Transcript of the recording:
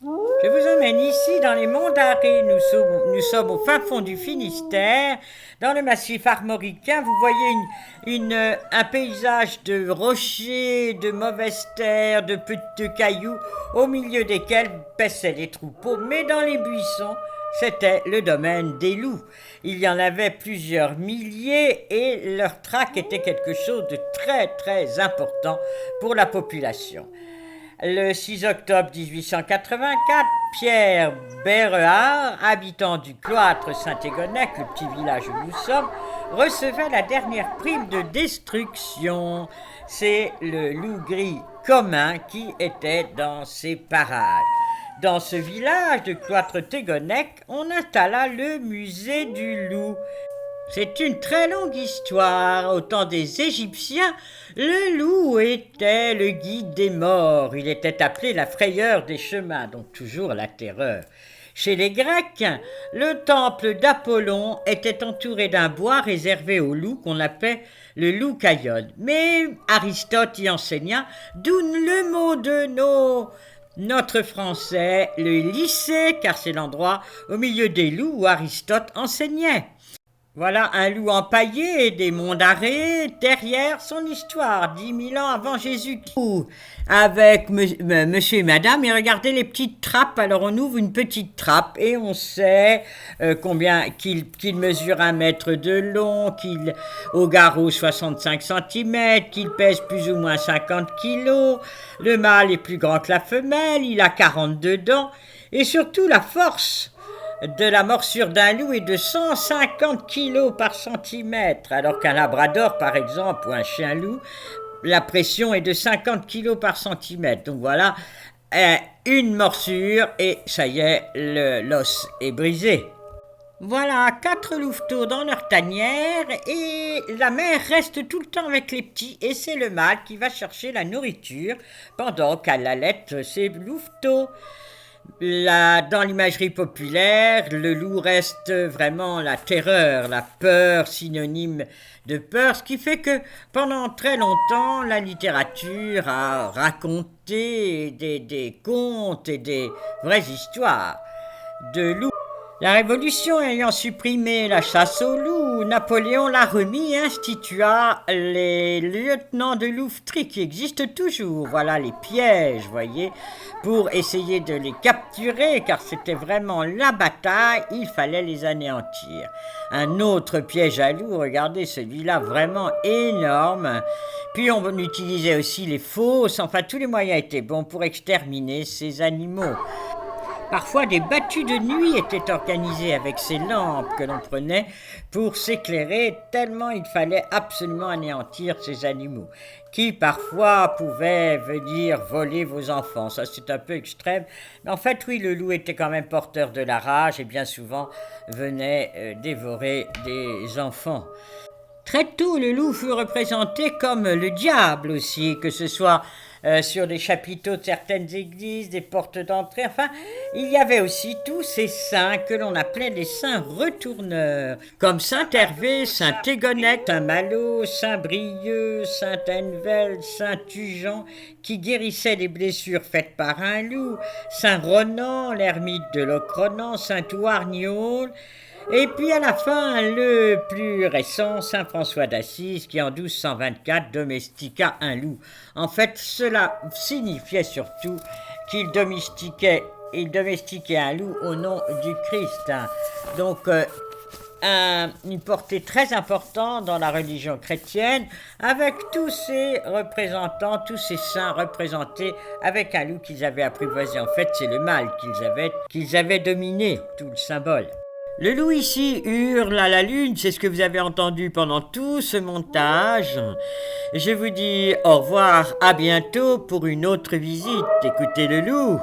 Je vous emmène ici dans les monts d'Arrée. Nous sommes au fin fond du Finistère, dans le massif armoricain. Vous voyez un paysage de rochers, de mauvaises terres, de cailloux, au milieu desquels paissaient les troupeaux. Mais dans les buissons, c'était le domaine des loups. Il y en avait plusieurs milliers et leur traque était quelque chose de très très important pour la population. Le 6 octobre 1884, Pierre Berrehard, habitant du cloître Saint-Égonec, le petit village où nous sommes, recevait la dernière prime de destruction. C'est le loup gris commun qui était dans ces parages. Dans ce village de Cloître-Tégonec, on installa le musée du loup. C'est une très longue histoire. Au temps des Égyptiens, le loup était le guide des morts. Il était appelé la frayeur des chemins, donc toujours la terreur. Chez les Grecs, le temple d'Apollon était entouré d'un bois réservé aux loups qu'on appelait le loup-caïode. Mais Aristote y enseigna, d'où le mot de notre français, le lycée, car c'est l'endroit au milieu des loups où Aristote enseignait. Voilà un loup empaillé des monts d'Arrée derrière son histoire, 10 000 ans avant Jésus-Christ. Avec monsieur et madame, et regardez les petites trappes. Alors on ouvre une petite trappe et on sait qu'il mesure 1 mètre de long, qu'il au garrot 65 cm, qu'il pèse plus ou moins 50 kilos. Le mâle est plus grand que la femelle, il a 42 dents et surtout la force de la morsure d'un loup est de 150 kg par centimètre, alors qu'un labrador, par exemple, ou un chien-loup, la pression est de 50 kg par centimètre. Donc voilà, une morsure et ça y est, l'os est brisé. Voilà 4 louveteaux dans leur tanière et la mère reste tout le temps avec les petits et c'est le mâle qui va chercher la nourriture pendant qu'elle allaite ses louveteaux. Dans l'imagerie populaire, le loup reste vraiment la terreur, la peur, synonyme de peur, ce qui fait que pendant très longtemps, la littérature a raconté des contes et des vraies histoires de loups. La Révolution ayant supprimé la chasse aux loups, Napoléon l'a remis et institua les lieutenants de louveterie qui existent toujours. Voilà les pièges, voyez, pour essayer de les capturer, car c'était vraiment la bataille, il fallait les anéantir. Un autre piège à loups, regardez celui-là, vraiment énorme. Puis on utilisait aussi les fosses, enfin tous les moyens étaient bons pour exterminer ces animaux. Parfois, des battues de nuit étaient organisées avec ces lampes que l'on prenait pour s'éclairer, tellement il fallait absolument anéantir ces animaux, qui parfois pouvaient venir voler vos enfants. Ça, c'est un peu extrême. Mais en fait, oui, le loup était quand même porteur de la rage et bien souvent venait dévorer des enfants. Très tôt, le loup fut représenté comme le diable aussi, que ce soit sur les chapiteaux de certaines églises, des portes d'entrée. Enfin, il y avait aussi tous ces saints que l'on appelait les saints retourneurs, comme Saint Hervé, Saint Égonec, Saint Malo, Saint Brieuc, Saint Henvel, Saint Tujean, qui guérissaient les blessures faites par un loup, Saint Ronan, l'ermite de Locronan, Saint Ouargnoul. Et puis à la fin, le plus récent, Saint François d'Assise, qui en 1224 domestiqua un loup. En fait, cela signifiait surtout qu'il domestiquait un loup au nom du Christ. Donc, une portée très importante dans la religion chrétienne, avec tous ces représentants, tous ces saints représentés avec un loup qu'ils avaient apprivoisé. En fait, c'est le mâle qu'ils avaient dominé, tout le symbole. Le loup ici hurle à la lune, c'est ce que vous avez entendu pendant tout ce montage. Je vous dis au revoir, à bientôt pour une autre visite. Écoutez le loup.